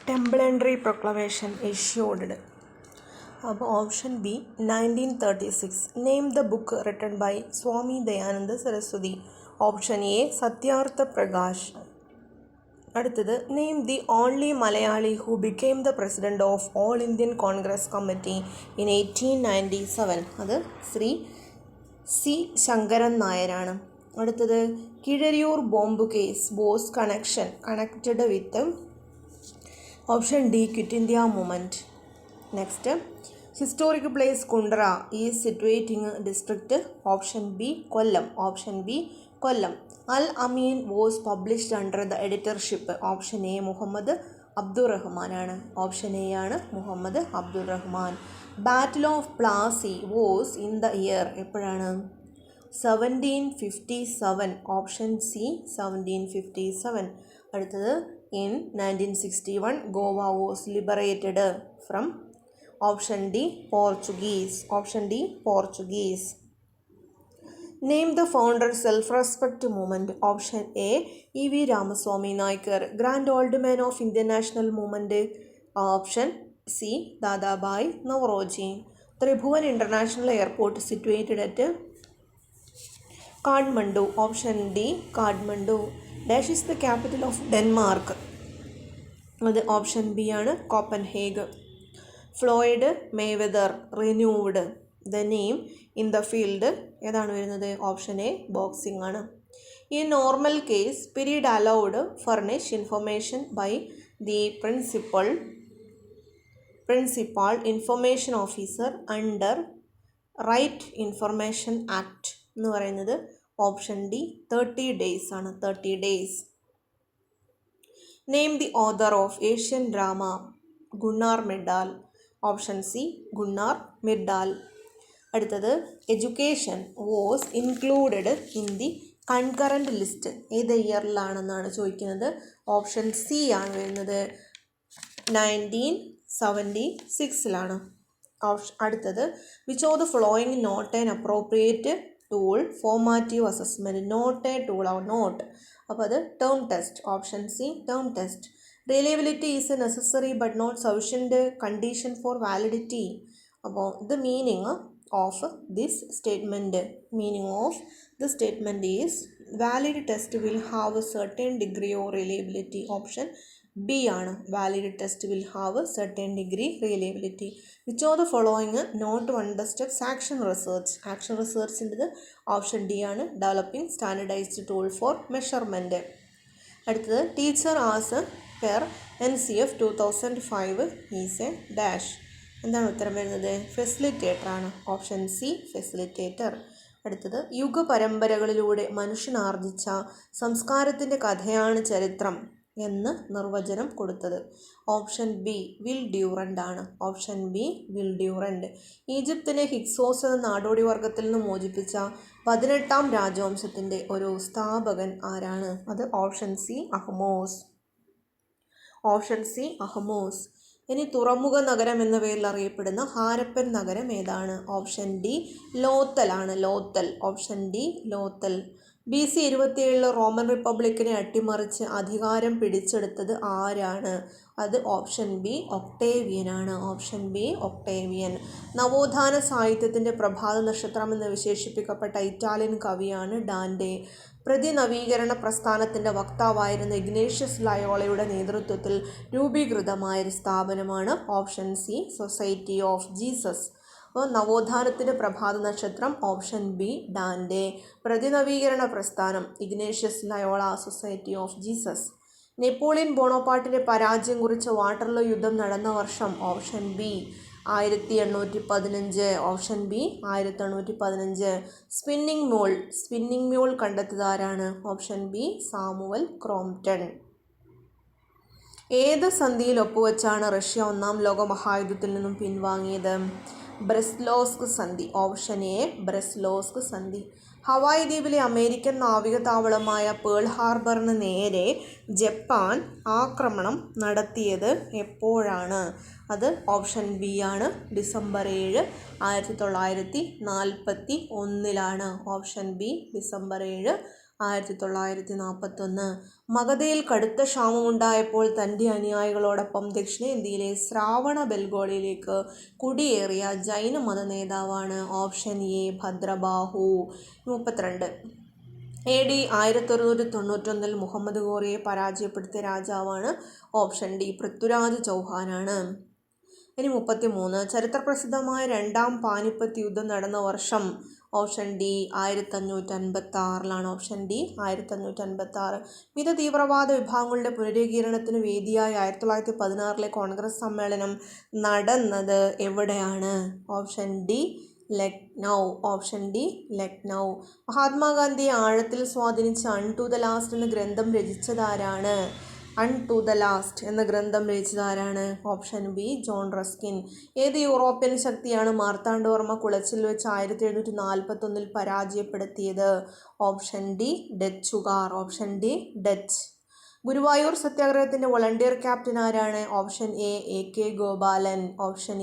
Temporary proclamation issued. Option B 1936. Name the book written by Swami Dayananda Saraswati. Option A Satyartha Prakash. അടുത്തത് Name the only Malayali who became the president of All Indian Congress Committee in 1897. അത് Shri C Sankaran നായരാണ്. അടുത്തത് Keezhariyur bomb case was connected with. Option D quit India movement. Next historic place Kundara is situating district. Option B Kollam. Option B Kollam. Al Ameen was published under the editorship. Option A Muhammad അബ്ദുറഹ്മാനാണ്. Option A ആണ് Muhammad Abdurahman. Battle of Plassey was in the year എപ്പോഴാണ്? 1757. Option C 1757. അടുത്തത് in 1961 Goa was liberated from. Option D Portuguese. Option D Portuguese. Name the founder self-respect movement. Option A E.V. Ramaswamy Naikar, Grand Old Man of Indian National Movement. Option C Dadabhai Navroji. Tribhuvan International Airport situated at Kathmandu. Option D Kathmandu. Dash is the capital of Denmark. അത് option B ആണ് Copenhagen. Floyd Mayweather renewed the name in the field ഏതാണ് വരുന്നത്? Option A boxing ആണ്. ഈ normal case period allowed furnish information by the principal information officer under right information act എന്ന് പറയുന്നത് option D 30 days ആണ്. 30 days. Name the author of Asian drama Gunnar Myrdal. Option C Gunnar Myrdal. അടുത്തത് education was included in the concurrent list ഏത് ഇയറിലാണെന്നാണ് ചോദിക്കുന്നത്. Option C ആണ് വരുന്നത് 1976. അടുത്തത് which of the following not an appropriate tool formative assessment. Not a tool or not. അപ്പോൾ അത് term test. Option C term test. Reliability is a necessary but not sufficient condition for validity. അപ്പോൾ the meaning of this statement is valid test will have a certain degree of reliability. Option B ആണ്. Valid test will have certain degree reliability. Which of the following not one the steps action റിസർച്ചിൻ്റെത് option D ആണ്. Developing standardized tool for measurement. അടുത്തത് teacher as per NCF 2005 is a dash. എന്താണ് ഉത്തരം വരുന്നത്? Facilitator ആണ്. Option C facilitator. അടുത്തത് യുഗപരമ്പരകളിലൂടെ മനുഷ്യൻ ആർജിച്ച സംസ്കാരത്തിൻ്റെ കഥയാണ് ചരിത്രം എന്ന് നിർവചനം കൊടുത്തത്. ഓപ്ഷൻ ബി വിൽ ഡ്യൂറൻ്റ് ആണ്. Option B Will Durant. ഈജിപ്തിനെ ഹിക്സോസ് എന്ന നാടോടി വർഗത്തിൽ നിന്ന് മോചിപ്പിച്ച 18ാം രാജവംശത്തിൻ്റെ ഒരു സ്ഥാപകൻ ആരാണ്? അത് option C Ahmose. Option C Ahmose. ഇനി തുറമുഖ നഗരം എന്ന പേരിൽ അറിയപ്പെടുന്ന ഹാരപ്പൻ നഗരം ഏതാണ്? ഓപ്ഷൻ ഡി ലോത്തൽ ആണ്. Lothal. Option D Lothal. BC 27 Roman റിപ്പബ്ലിക്കിനെ അട്ടിമറിച്ച് അധികാരം പിടിച്ചെടുത്തത് ആരാണ്? അത് ഓപ്ഷൻ ബി ഒക്ടേവിയൻ ആണ്. Option B Octavian. നവോത്ഥാന സാഹിത്യത്തിൻ്റെ പ്രഭാത നക്ഷത്രം എന്ന് വിശേഷിപ്പിക്കപ്പെട്ട ഇറ്റാലിയൻ കവിയാണ് ഡാൻറ്റെ. പ്രതിനവീകരണ പ്രസ്ഥാനത്തിൻ്റെ വക്താവായിരുന്ന ഇഗ്നേഷ്യസ് ലയോളയുടെ നേതൃത്വത്തിൽ രൂപീകൃതമായൊരു സ്ഥാപനമാണ് option C society of Jesus. അപ്പോൾ നവോത്ഥാനത്തിൻ്റെ പ്രഭാത നക്ഷത്രം ഓപ്ഷൻ ബി ഡാൻറ്റെ. പ്രതിനവീകരണ പ്രസ്ഥാനം Ignatius Loyola, society of Jesus. Napoleon ബോണോപ്പാർട്ടിൻ്റെ പരാജയം കുറിച്ച വാട്ടർലോ യുദ്ധം നടന്ന വർഷം option B 1815. Option B 1815. Spinning mule കണ്ടെത്തിയതാരാണ്? Option B Samuel Crompton. ഏത് സന്ധിയിൽ ഒപ്പുവെച്ചാണ് റഷ്യ 1ാം ലോക മഹായുദ്ധത്തിൽ നിന്നും പിൻവാങ്ങിയത്? ബ്രെസ്ലോവ്സ്ക് സന്ധി. ഓപ്ഷൻ എ ബ്രെസ്ലോവ്സ്ക് സന്ധി. ഹവായ് ദ്വീപിലെ അമേരിക്കൻ നാവിക താവളമായ പേൾ ഹാർബറിന് നേരെ ജപ്പാൻ ആക്രമണം നടത്തിയത് എപ്പോഴാണ്? അത് ഓപ്ഷൻ ബി ആണ്. ഡിസംബർ 7, 1941. Option B December 7, 1941. മഗധയിൽ കടുത്ത ക്ഷാമമുണ്ടായപ്പോൾ തൻ്റെ അനുയായികളോടൊപ്പം ദക്ഷിണേന്ത്യയിലെ ശ്രാവണ ബെൽഗോളയിലേക്ക് കുടിയേറിയ ജൈനമത നേതാവാണ് ഓപ്ഷൻ എ ഭദ്രബാഹു. 32. AD 1191 മുഹമ്മദ് ഘോറിയെ പരാജയപ്പെടുത്തിയ രാജാവാണ് ഓപ്ഷൻ ഡി പൃഥ്വിരാജ് ചൗഹാനാണ്. ഇനി 33. ചരിത്രപ്രസിദ്ധമായ രണ്ടാം പാനിപ്പത്ത് യുദ്ധം നടന്ന വർഷം ഓപ്ഷൻ ഡി 1556 ഓപ്ഷൻ ഡി 1556. മിത തീവ്രവാദ വിഭാഗങ്ങളുടെ പുനരേകീകരണത്തിന് വേദിയായ 1916 കോൺഗ്രസ് സമ്മേളനം നടന്നത് എവിടെയാണ്? Option D Lucknow. Option D Lucknow. മഹാത്മാഗാന്ധിയെ ആഴത്തിൽ സ്വാധീനിച്ച ടു ദ ലാസ്റ്റ് എന്ന ഗ്രന്ഥം രചിച്ചതാരാണ്? ടു ദ ലാസ്റ്റ് എന്ന ഗ്രന്ഥം രചിച്ചതാരാണ്? Option B John Ruskin. ഏത് യൂറോപ്യൻ ശക്തിയാണ് മാർത്താണ്ഡവർമ്മ കുളച്ചിൽ വെച്ച് 1741 പരാജയപ്പെടുത്തിയത്? ഓപ്ഷൻ ഡി ഡച്ചുകാർ. Option D Dutch. ഗുരുവായൂർ സത്യാഗ്രഹത്തിൻ്റെ വോളണ്ടിയർ ക്യാപ്റ്റൻ ആരാണ്? Option A K Gopalan. Option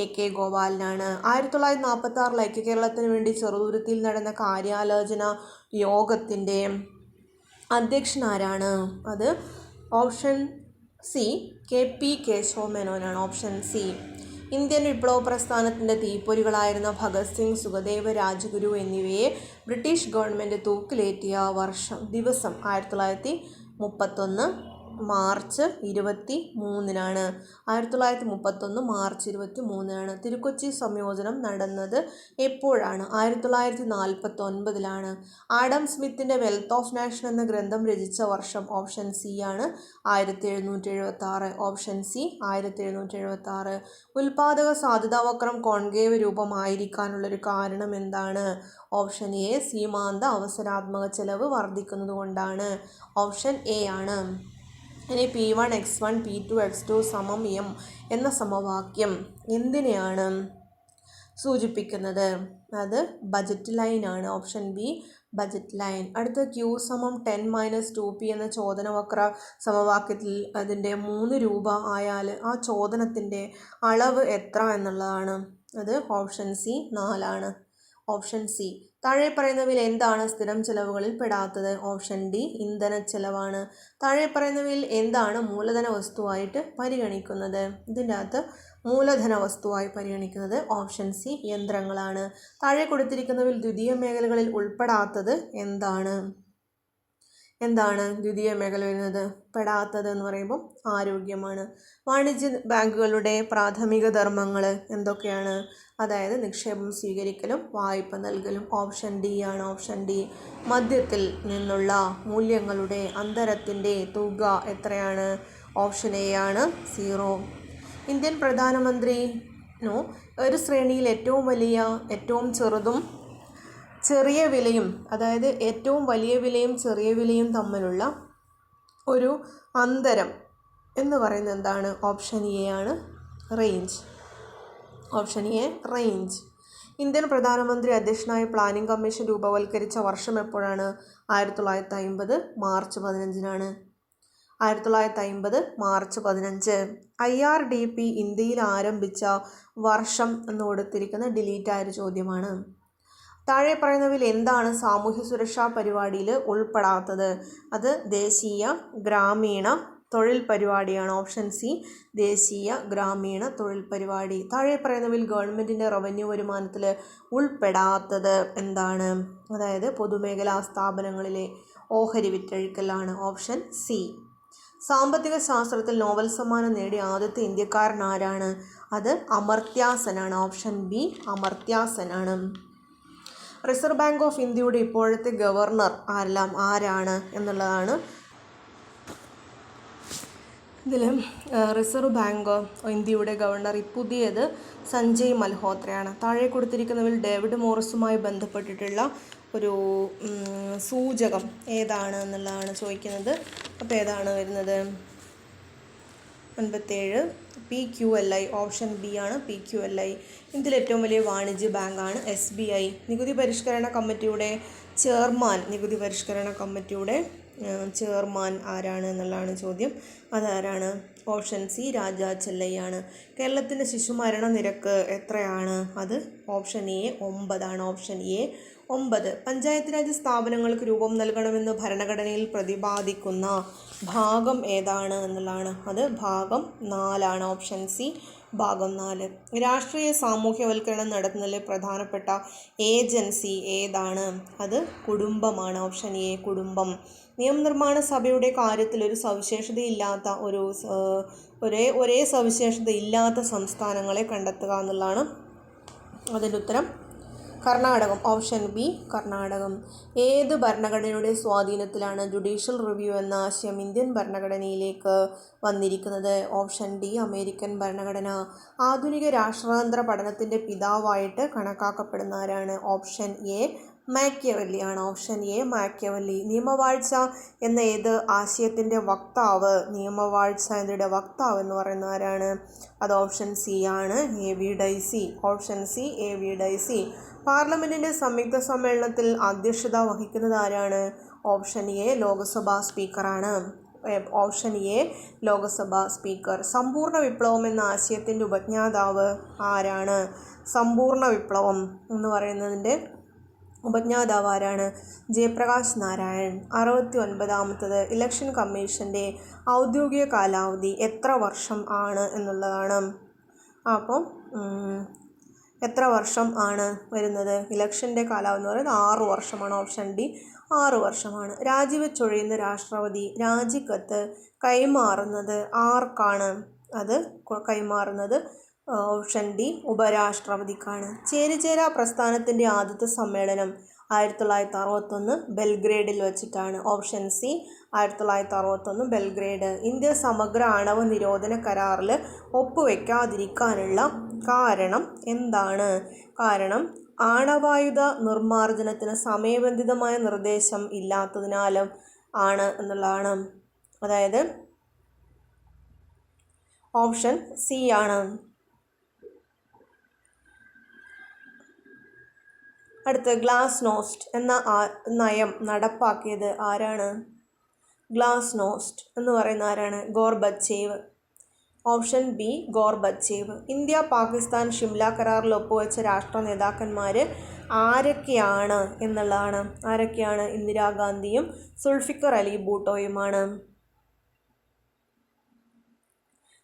A K ഗോപാലനാണ്. 1946 ഐക്യകേരളത്തിന് വേണ്ടി ചെറുതുരുത്തിയിൽ നടന്ന കാര്യാലോചന യോഗത്തിൻ്റെ അധ്യക്ഷൻ ആരാണ്? അത് ഓപ്ഷൻ സി KP കേശവ മേനോനാണ്. Option C. ഇന്ത്യൻ വിപ്ലവ പ്രസ്ഥാനത്തിൻ്റെ തീപ്പൊരികളായിരുന്ന ഭഗത് സിംഗ്, സുഖദേവ്, രാജഗുരു എന്നിവയെ ബ്രിട്ടീഷ് ഗവൺമെൻറ് തൂക്കിലേറ്റിയ ദിവസം 1931 മാർച്ച് 23-നാണ്. 1931 മാർച്ച് 23-നാണ്. തിരുക്കൊച്ചി സംയോജനം നടന്നത് എപ്പോഴാണ്? 1949-ലാണ്. ആഡം സ്മിത്തിൻ്റെ വെൽത്ത് ഓഫ് നാഷൻ എന്ന ഗ്രന്ഥം രചിച്ച വർഷം ഓപ്ഷൻ സി ആണ് 1776. Option C 1776. ഉൽപാദക സാധ്യതാവക്രം കോൺകേവ് രൂപമായിരിക്കാനുള്ളൊരു കാരണം എന്താണ്? ഓപ്ഷൻ എ സീമാന്ത അവസരാത്മക ചെലവ് വർദ്ധിക്കുന്നത് കൊണ്ടാണ്. ഓപ്ഷൻ എ ആണ്. ഇനി P1 x1 P2 x2 = m എന്ന സമവാക്യം എന്തിനെയാണ് സൂചിപ്പിക്കുന്നത്? അത് ബജറ്റ് ലൈനാണ്. Option B budget line. അടുത്ത Q = 10 - 2p എന്ന ചോദനവക്ര സമവാക്യത്തിൽ അതിൻ്റെ 3 രൂപ ആയാൽ ആ ചോദനത്തിൻ്റെ അളവ് എത്ര എന്നുള്ളതാണ്. അത് ഓപ്ഷൻ സി 4 ഓപ്ഷൻ സി. താഴെ പറയുന്നവയിൽ എന്താണ് സ്ഥിരം ചെലവുകളിൽ പെടാത്തത്? ഓപ്ഷൻ ഡി ഇന്ധന ചെലവാണ്. താഴെ പറയുന്നവയിൽ എന്താണ് മൂലധന വസ്തുവായിട്ട് പരിഗണിക്കുന്നത്? ഇതിൻ്റെ അകത്ത് മൂലധന വസ്തുവായി പരിഗണിക്കുന്നത് ഓപ്ഷൻ സി യന്ത്രങ്ങളാണ്. താഴെ കൊടുത്തിരിക്കുന്നവയിൽ ദ്വിതീയ മേഖലകളിൽ ഉൾപ്പെടാത്തത് എന്താണ്? ദ്വിതീയ മേഖല വരുന്നത് പെടാത്തത് എന്ന് പറയുമ്പോൾ ആരോഗ്യമാണ്. വാണിജ്യ ബാങ്കുകളുടെ പ്രാഥമിക ധർമ്മങ്ങൾ എന്തൊക്കെയാണ്? അതായത് നിക്ഷേപം സ്വീകരിക്കലും വായ്പ നൽകലും. ഓപ്ഷൻ ഡി ആണ്. Option D. മദ്യത്തിൽ നിന്നുള്ള മൂല്യങ്ങളുടെ അന്തരത്തിൻ്റെ തുക എത്രയാണ്? ഓപ്ഷൻ എ ആണ് 0. ഇന്ത്യൻ പ്രധാനമന്ത്രിനു ഒരു ശ്രേണിയിൽ ഏറ്റവും വലിയ, ഏറ്റവും ചെറുതും ചെറിയ വിലയും, അതായത് ഏറ്റവും വലിയ വിലയും ചെറിയ വിലയും തമ്മിലുള്ള ഒരു അന്തരം എന്ന് പറയുന്നത് എന്താണ്? ഓപ്ഷൻ എ ആണ് range. Option A range. Indian പ്രധാനമന്ത്രി അധ്യക്ഷനായ പ്ലാനിംഗ് കമ്മീഷൻ രൂപവൽക്കരിച്ച വർഷം എപ്പോഴാണ്? 1950 മാർച്ച് 15-നാണ്. 1950 മാർച്ച് 15. IRDP ഇന്ത്യയിൽ ആരംഭിച്ച വർഷം എന്ന് കൊടുത്തിരിക്കുന്ന ഡിലീറ്റ് ആയൊരു ചോദ്യമാണ്. താഴെ പറയുന്നവയിൽ എന്താണ് സാമൂഹ്യ സുരക്ഷാ പരിപാടിയിൽ ഉൾപ്പെടാത്തത്? അത് ദേശീയ ഗ്രാമീണ തൊഴിൽ പരിപാടിയാണ്. ഓപ്ഷൻ സി ദേശീയ ഗ്രാമീണ തൊഴിൽ പരിപാടി. താഴെ പറയുന്നവയിൽ ഗവൺമെൻറ്റിൻ്റെ റവന്യൂ വരുമാനത്തിൽ ഉൾപ്പെടാത്തത് എന്താണ്? അതായത് പൊതുമേഖലാ സ്ഥാപനങ്ങളിലെ ഓഹരി വിറ്റഴിക്കലാണ്. Option C. സാമ്പത്തിക ശാസ്ത്രത്തിൽ നോബൽ സമ്മാനം നേടിയ ആദ്യത്തെ ഇന്ത്യക്കാരൻ ആരാണ്? അത് അമർത്യ സെനാണ്. ഓപ്ഷൻ ബി അമർത്യ സെനാണ്. റിസർവ് ബാങ്ക് ഓഫ് ഇന്ത്യയുടെ ഇപ്പോഴത്തെ ഗവർണർ ആരാണ് എന്നുള്ളതാണ്. ഇതിൽ റിസർവ് ബാങ്ക് ഇന്ത്യയുടെ ഗവർണർ പുതിയത് സഞ്ജയ് മൽഹോത്രയാണ്. താഴെ കൊടുത്തിരിക്കുന്നവയിൽ ഡേവിഡ് മോറിസുമായി ബന്ധപ്പെട്ടിട്ടുള്ള ഒരു സൂചകം ഏതാണ് എന്നുള്ളതാണ് ചോദിക്കുന്നത്. അപ്പോൾ ഏതാണ് വരുന്നത്? 57 PQLI. ഓപ്ഷൻ ബി ആണ് PQLI. ഇന്ത്യയിലെ ഏറ്റവും വലിയ വാണിജ്യ ബാങ്കാണ് SBI. നികുതി പരിഷ്കരണ കമ്മിറ്റിയുടെ ചെയർമാൻ ആരാണ് എന്നുള്ളതാണ് ചോദ്യം. അതാരാണ്? ഓപ്ഷൻ സി രാജാ ചെല്ലൈയാണ്. കേരളത്തിൻ്റെ ശിശുമരണ നിരക്ക് എത്രയാണ്? അത് ഓപ്ഷൻ എ 9 ആണ്. Option A 9. പഞ്ചായത്ത് രാജ് സ്ഥാപനങ്ങൾക്ക് രൂപം നൽകണമെന്ന് ഭരണഘടനയിൽ പ്രതിപാദിക്കുന്ന ഭാഗം ഏതാണ് എന്നുള്ളതാണ്. അത് ഭാഗം 4 ഓപ്ഷൻ സി ഭാഗം 4. രാഷ്ട്രീയ സാമൂഹ്യവൽക്കരണം നടത്തുന്നതിലെ പ്രധാനപ്പെട്ട ഏജൻസി ഏതാണ്? അത് കുടുംബമാണ്. ഓപ്ഷൻ എ കുടുംബം. നിയമനിർമ്മാണ സഭയുടെ കാര്യത്തിൽ ഒരു സവിശേഷതയില്ലാത്ത ഒരേ സവിശേഷത ഇല്ലാത്ത സംസ്ഥാനങ്ങളെ കണ്ടെത്തുക എന്നുള്ളതാണ് അതിൻ്റെ ഉത്തരം. കർണാടകം. ഓപ്ഷൻ ബി കർണാടകം. ഏത് ഭരണഘടനയുടെ സ്വാധീനത്തിലാണ് ജുഡീഷ്യൽ റിവ്യൂ എന്ന ആശയം ഇന്ത്യൻ ഭരണഘടനയിലേക്ക് വന്നിരിക്കുന്നത്? ഓപ്ഷൻ ഡി അമേരിക്കൻ ഭരണഘടന. ആധുനിക രാഷ്ട്രതന്ത്ര പഠനത്തിൻ്റെ പിതാവായിട്ട് കണക്കാക്കപ്പെടുന്ന ആരാണ്? ഓപ്ഷൻ എ മാക്കിയവെല്ലി ആണ്. Option A Machiavelli. നിയമവാഴ്ച എന്ന ഏത് ആശയത്തിൻ്റെ വക്താവ്? നിയമവാഴ്ച എന്നതിൻ്റെ വക്താവ് എന്ന് പറയുന്ന ആരാണ്? അത് ഓപ്ഷൻ സി ആണ്, A V Dicey. Option C A V Dicey. പാർലമെൻറ്റിൻ്റെ സംയുക്ത സമ്മേളനത്തിൽ അധ്യക്ഷത വഹിക്കുന്നത് ആരാണ്? ഓപ്ഷൻ എ ലോക്സഭാ സ്പീക്കറാണ്. Option A Lok Sabha speaker. സമ്പൂർണ്ണ വിപ്ലവം എന്ന ആശയത്തിൻ്റെ ഉപജ്ഞാതാവ് ആരാണ്? സമ്പൂർണ്ണ വിപ്ലവം എന്ന് പറയുന്നതിൻ്റെ ഉപജ്ഞാതാവ് ആരാണ്? ജയപ്രകാശ് നാരായൺ. 69ാമത്തത് ഇലക്ഷൻ കമ്മീഷൻ്റെ ഔദ്യോഗിക കാലാവധി എത്ര വർഷം ആണ് എന്നുള്ളതാണ്. അപ്പോൾ എത്ര വർഷം ആണ് വരുന്നത്? ഇലക്ഷൻ്റെ കാലാവധി എന്ന് പറയുന്നത് 6 വർഷമാണ്. ഓപ്ഷൻ ഡി 6 വർഷമാണ്. രാജിവെച്ചൊഴിയുന്ന രാഷ്ട്രപതി രാജിക്കത്ത് കൈമാറുന്നത് ആർക്കാണ്? അത് കൈമാറുന്നത് ഓപ്ഷൻ ഡി ഉപരാഷ്ട്രപതിക്കാണ്. ചേരിചേരാ പ്രസ്ഥാനത്തിൻ്റെ ആദ്യത്തെ സമ്മേളനം 1961 ബെൽഗ്രേഡിൽ വെച്ചിട്ടാണ്. Option C 1961 Belgrade. ഇന്ത്യ സമഗ്ര ആണവ നിരോധന കരാറിൽ ഒപ്പുവെക്കാതിരിക്കാനുള്ള കാരണം എന്താണ്? കാരണം ആണവായുധ നിർമ്മാർജ്ജനത്തിന് സമയബന്ധിതമായ നിർദ്ദേശം ഇല്ലാത്തതിനാലും ആണ് എന്നുള്ളതാണ്. അതായത് ഓപ്ഷൻ സി ആണ്. അടുത്ത് ഗ്ലാസ്നോസ്റ്റ് എന്ന നയം നടപ്പാക്കിയത് ആരാണ്? ഗ്ലാസ്നോസ്റ്റ് എന്ന് പറയുന്ന ആരാണ്? Gorbachev. Option B Gorbachev. India Pakistan Shimla കരാറിൽ ഒപ്പുവെച്ച രാഷ്ട്ര നേതാക്കന്മാർ ആരൊക്കെയാണ് എന്നുള്ളതാണ്. ആരൊക്കെയാണ്? ഇന്ദിരാഗാന്ധിയും സുൾഫിക്കർ അലി ഭൂട്ടോയുമാണ്.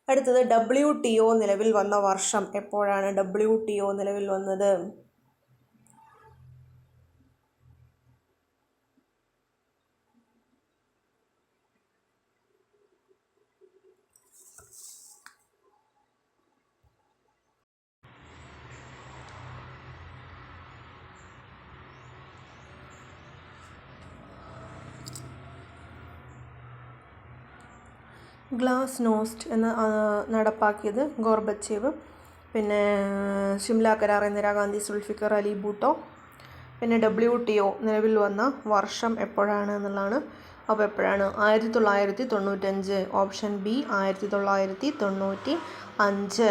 അടുത്തത് WTO നിലവിൽ വന്ന വർഷം എപ്പോഴാണ്? WTO നിലവിൽ വന്നത്? ഗ്ലാസ്നോസ്റ്റ് എന്ന് നടപ്പാക്കിയത് ഗോർബച്ചേവ്. പിന്നെ ഷിംല കരാർ ഇന്ദിരാഗാന്ധി, സുൾഫിക്കർ അലി ഭൂട്ടോ. പിന്നെ WTO നിലവിൽ വന്ന വർഷം എപ്പോഴാണ് എന്നുള്ളതാണ്. അപ്പോൾ എപ്പോഴാണ്? 1995. Option B 1995.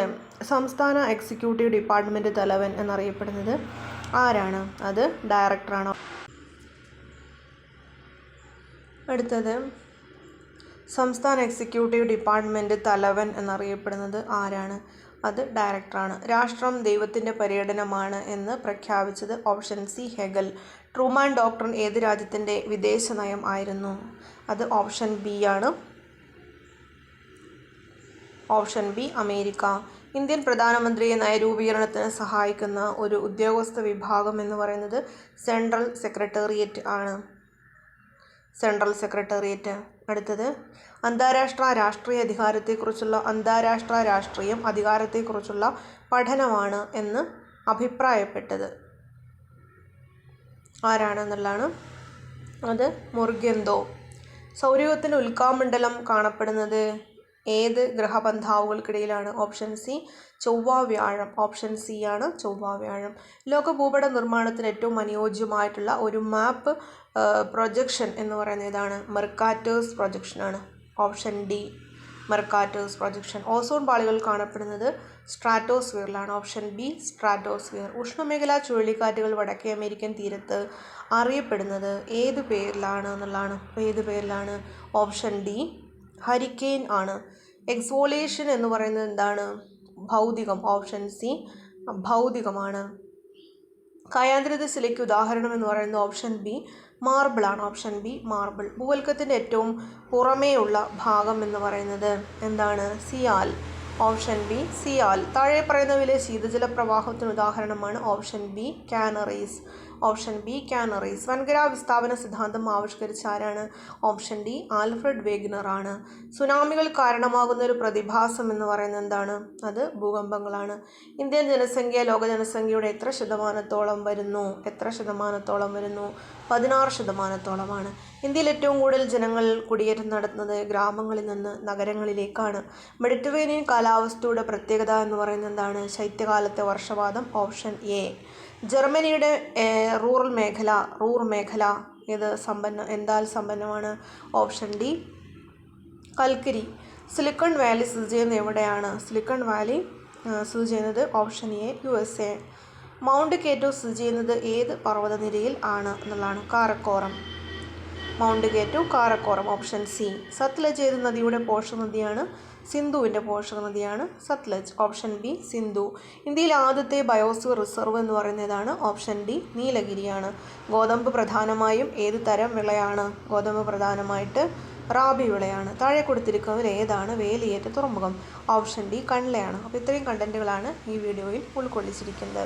സംസ്ഥാന എക്സിക്യൂട്ടീവ് ഡിപ്പാർട്ട്മെൻറ്റ് തലവൻ എന്നറിയപ്പെടുന്നത് ആരാണ്? അത് ഡയറക്ടറാണ്. അടുത്തത് സംസ്ഥാന എക്സിക്യൂട്ടീവ് ഡിപ്പാർട്ട്മെൻറ്റ് തലവൻ എന്നറിയപ്പെടുന്നത് ആരാണ്? അത് ഡയറക്ടറാണ്. രാഷ്ട്രം ദൈവത്തിൻ്റെ പര്യടനമാണ് എന്ന് പ്രഖ്യാപിച്ചത് option C Hegel. Truman doctrine ഏത് രാജ്യത്തിൻ്റെ വിദേശ നയം ആയിരുന്നു? അത് ഓപ്ഷൻ ബി ആണ്. Option B America. ഇന്ത്യൻ പ്രധാനമന്ത്രിയെ നയരൂപീകരണത്തിന് സഹായിക്കുന്ന ഒരു ഉദ്യോഗസ്ഥ വിഭാഗം എന്ന് പറയുന്നത് സെൻട്രൽ സെക്രട്ടേറിയറ്റ് ആണ്. Central secretariat. അടുത്തത് അന്താരാഷ്ട്ര രാഷ്ട്രീയ അന്താരാഷ്ട്ര രാഷ്ട്രീയം അധികാരത്തെക്കുറിച്ചുള്ള പഠനമാണ് എന്ന് അഭിപ്രായപ്പെട്ടത് ആരാണെന്നുള്ളതാണ്. അത് മുർഗെന്തോ. സൗരയൂഥത്തിൻ്റെ ഉൽക്കാമണ്ഡലം കാണപ്പെടുന്നത് ഏത് ഗ്രഹപന്ഥാവുകൾക്കിടയിലാണ്? ഓപ്ഷൻ സി ചൊവ്വ വ്യാഴം. ഓപ്ഷൻ സി ആണ് ചൊവ്വ വ്യാഴം. ലോക ഭൂപട നിർമ്മാണത്തിന് ഏറ്റവും അനുയോജ്യമായിട്ടുള്ള ഒരു മാപ്പ് പ്രൊജക്ഷൻ എന്ന് പറയുന്നത് ഏതാണ്? മെർക്കാറ്റേഴ്സ് പ്രൊജക്ഷനാണ്. Option D Mercator's projection. Ozone പാളികൾ കാണപ്പെടുന്നത് സ്ട്രാറ്റോസ്ഫിയറിലാണ്. Option B stratosphere. ഉഷ്ണമേഖലാ ചുഴലിക്കാറ്റുകൾ വടക്കേ അമേരിക്കൻ തീരത്ത് അറിയപ്പെടുന്നത് ഏത് പേരിലാണ് എന്നുള്ളതാണ്. ഏത് പേരിലാണ്? ഓപ്ഷൻ ഡി ഹരിക്കെയിൻ ആണ്. എക്സ്ഫോളിയേഷൻ എന്ന് പറയുന്നത് എന്താണ്? ഭൗതികം. Option C ഭൗതികമാണ്. കായാന്തരിത ശിലയ്ക്ക് ഉദാഹരണം എന്ന് പറയുന്നത് ഓപ്ഷൻ ബി മാർബിളാണ്. Option B marble. ഭൂവൽക്കത്തിൻ്റെ ഏറ്റവും പുറമേയുള്ള ഭാഗം എന്ന് പറയുന്നത് എന്താണ്? സിയാൽ. Option B sial. താഴെ പറയുന്നവയിലെ ശീതജല പ്രവാഹത്തിന് ഉദാഹരണമാണ് option B Canaries. Option B Canaries. വൻകര വിസ്ഥാപന സിദ്ധാന്തം ആവിഷ്കരിച്ച ആരാണ്? ഓപ്ഷൻ ഡി ആൽഫ്രഡ് വേഗ്നർ ആണ്. സുനാമികൾ കാരണമാകുന്ന ഒരു പ്രതിഭാസം എന്ന് പറയുന്നത് എന്താണ്? അത് ഭൂകമ്പങ്ങളാണ്. ഇന്ത്യൻ ജനസംഖ്യ ലോക ജനസംഖ്യയുടെ എത്ര ശതമാനത്തോളം വരുന്നു? 16%. ഇന്ത്യയിൽ ഏറ്റവും കൂടുതൽ ജനങ്ങൾ കുടിയേറ്റം നടത്തുന്നത് ഗ്രാമങ്ങളിൽ നിന്ന് നഗരങ്ങളിലേക്കാണ്. മെഡിറ്ററേനിയൻ കാലാവസ്ഥയുടെ പ്രത്യേകത എന്ന് പറയുന്നത് എന്താണ്? ശൈത്യകാലത്തെ വർഷപാതം. Option A. ജർമ്മനിയുടെ റൂർ മേഖല എന്താൽ സമ്പന്നമാണ്? ഓപ്ഷൻ ഡി കൽക്കരി. സിലിക്കൺ വാലി സ്ഥിതി ചെയ്യുന്നത് എവിടെയാണ്? സിലിക്കൺ വാലി സ്ഥിതി ചെയ്യുന്നത് option A USA. Mount K two സ്ഥിതി ചെയ്യുന്നത് ഏത് പർവ്വതനിരയിൽ ആണ് എന്നുള്ളതാണ്? Karakoram. Mount K two Karakoram. Option C. Sutlej ഏത് നദിയുടെ പോഷക നദിയാണ്? സിന്ധുവിൻ്റെ പോഷക നദിയാണ് സത്ലജ്. Option B Sindhu. ഇന്ത്യയിലെ ആദ്യത്തെ ബയോസ്ഫിയർ റിസർവ് എന്ന് പറയുന്നതാണ്? ഓപ്ഷൻ ഡി നീലഗിരിയാണ്. ഗോതമ്പ് പ്രധാനമായും ഏത് തരം വിളയാണ്? ഗോതമ്പ് പ്രധാനമായിട്ട് റാബി വിളയാണ്. താഴെ കൊടുത്തിരിക്കുന്നതിൽ ഏതാണ് വേലിയേറ്റ തുറമുഖം? ഓപ്ഷൻ ഡി കൺലയാണ്. അപ്പോൾ ഇത്രയും കണ്ടന്റുകളാണ് ഈ വീഡിയോയിൽ ഉൾക്കൊള്ളിച്ചിരിക്കുന്നത്.